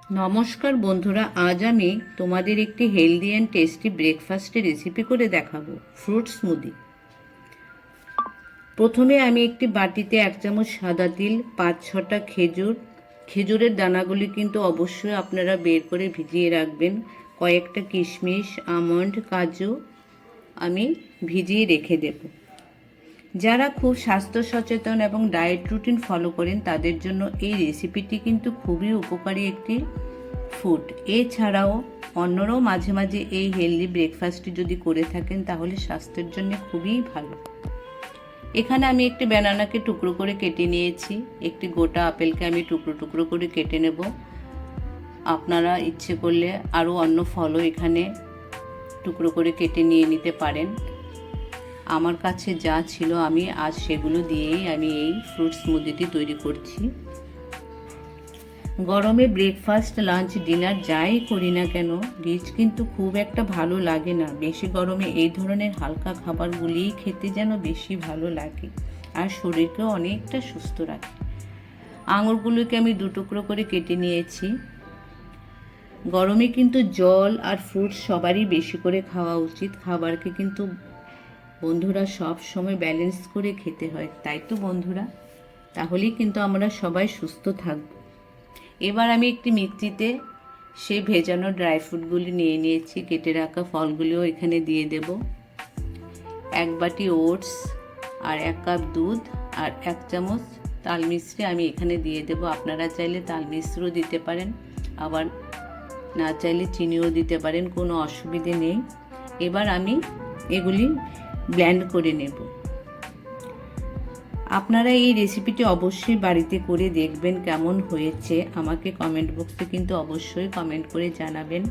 নমস্কার বন্ধুরা, আজ আমি তোমাদের একটি হেলদি অ্যান্ড টেস্টি ব্রেকফাস্টের রেসিপি করে দেখাবো, ফ্রুট স্মুদি। প্রথমে আমি একটি বাটিতে 1 চামচ সাদা তিল, 5-6টা খেজুরের দানাগুলি কিন্তু অবশ্যই আপনারা বের করে ভিজিয়ে রাখবেন। কয়েকটা কিশমিশ, আমন্ড, কাজু আমি ভিজিয়ে রেখে দেব। যারা খুব স্বাস্থ্য সচেতন এবং ডায়েট রুটিন ফলো করেন তাদের জন্য এই রেসিপিটি কিন্তু খুবই উপকারী একটি ফুড। এছাড়াও অন্যরাও মাঝে মাঝে এই হেলদি ব্রেকফাস্টটি যদি করে থাকেন তাহলে স্বাস্থ্যের জন্য খুবই ভালো। এখানে আমি একটি ব্যানানাকে টুকরো করে কেটে নিয়েছি, একটি গোটা আপেলকে আমি টুকরো টুকরো করে কেটে নেব। আপনারা ইচ্ছে করলে আরও অন্য ফলও এখানে টুকরো করে কেটে নিয়ে নিতে পারেন। আমার কাছে যা ছিল আমি আজ সেগুলো দিয়েই আমি এই ফ্রুট স্মুদিটি তৈরি করছি। গরমে ব্রেকফাস্ট, লাঞ্চ, ডিনার যাই করি না কেন রিচ কিন্তু খুব একটা ভালো লাগে না। বেশি গরমে এই ধরনের হালকা খাবারগুলিই খেতে যেন বেশি ভালো লাগে আর শরীরকেও অনেকটা সুস্থ রাখে। আঙুরগুলোকে আমি 2 টুকরো করে কেটে নিয়েছি। গরমে কিন্তু জল আর ফ্রুটস সবারই বেশি করে খাওয়া উচিত। খাবারকে কিন্তু বন্ধুরা সব সময় ব্যালেন্স করে খেতে হয়, তাই তো বন্ধুরা? তাহলেই কিন্তু আমরা সবাই সুস্থ থাকব। এবার আমি একটি মিক্সিতে সেই ভেজানো ড্রাই ফ্রুটগুলি নিয়ে নিয়েছি, কেটে রাখা ফলগুলিও এখানে দিয়ে দেব। 1 বাটি ওটস আর 1 কাপ দুধ আর 1 চামচ তাল মিশ্রি আমি এখানে দিয়ে দেব। আপনারা চাইলে তাল মিশ্রিও দিতে পারেন, আবার না চাইলে চিনিও দিতে পারেন, কোনো অসুবিধে নেই। এবার আমি এগুলি ব্লেন্ড করে নেব। আপনারা এই রেসিপিটি অবশ্যই বাড়িতে করে দেখবেন কেমন হয়েছে। আমাকে কমেন্ট বক্সে কিন্তু অবশ্যই কমেন্ট করে জানাবেন।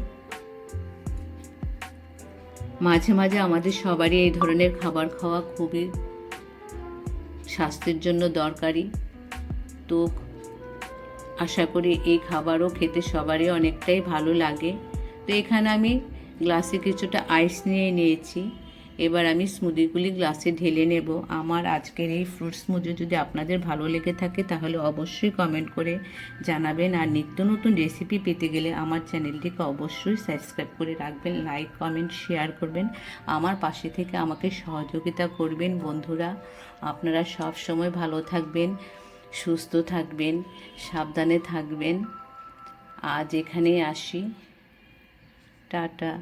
মাঝে মাঝে আমাদের সবারই এই ধরনের খাবার খাওয়া খুবই স্বাস্থ্যের জন্য দরকারি। তো আশা করি এই খাবারও খেতে সবারই অনেকটাই ভালো লাগে। তো এখানে আমি গ্লাসে কিছুটা আইস নিয়ে নিয়েছি। এবার আমি স্মুদিগুলি গ্লাসে ঢেলে নেব। আমার আজকের এই ফ্রুট স্মুদি যদি আপনাদের ভালো লেগে থাকে তাহলে অবশ্যই কমেন্ট করে জানাবেন। আর নিত্য নতুন রেসিপি পেতে গেলে আমার চ্যানেলটিকে অবশ্যই সাবস্ক্রাইব করে রাখবেন, লাইক, কমেন্ট, শেয়ার করবেন। আমার পাশে থেকে আমাকে সহযোগিতা করবেন। বন্ধুরা, আপনারা সব সময় ভালো থাকবেন, সুস্থ থাকবেন, সাবধানে থাকবেন। আজ এখানেই আসি। টাটা।